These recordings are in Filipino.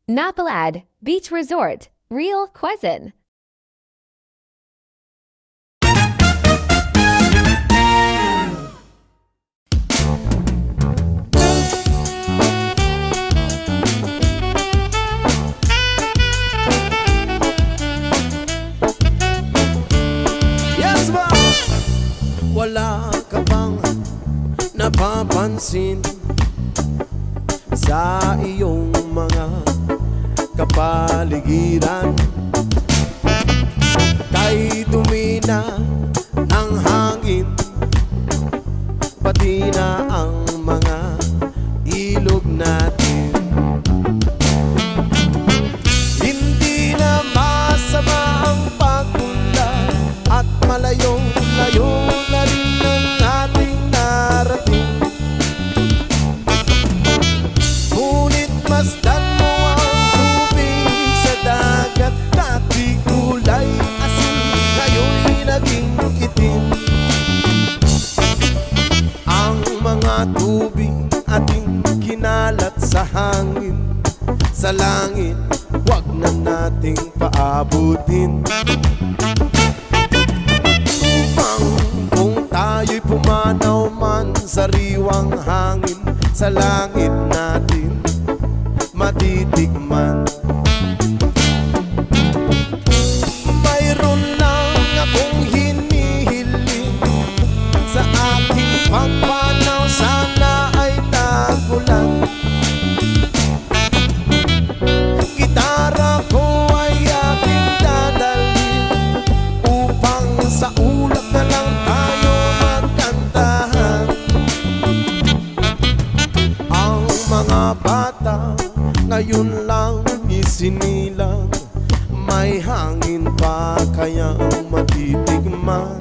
Napalad Beach Resort, Real Quezon. Yes, ba? Wala ka bang napapansin sa iyong mga kapaligiran? Kay dumi na ng hangin, pati na ang mga ilog natin. Hindi na masama ang pagpunta at malayong-layo na rin ang ating narating. Ngunit masdan mo ang tubig sa dagat, dati kulay asin, ngayon'y naging itim. Ang mga tubig ating kinalat sa hangin, sa langit, wag na nating paabutin. Upang kung tayo'y pumanaw man sa riwang hangin, sa langit natin matitikman. Mayroon lang akong hinihiling sa aking pagpanaw, sana ay tagulan. Gitara ko ay aking dadalhin upang sa ulap na lang tayo magkantahan. Ang mga bata ngayon lang isinilang, may hangin pa kayang matitigman?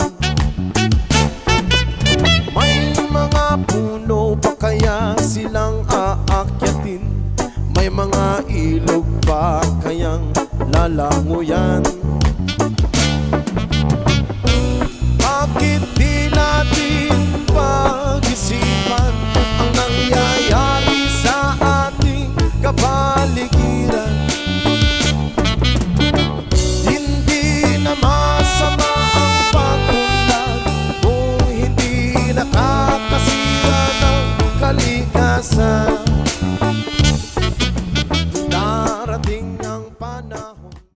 May mga puno pa kaya silang aakyatin? May mga ilog pa kayang lalanguyan?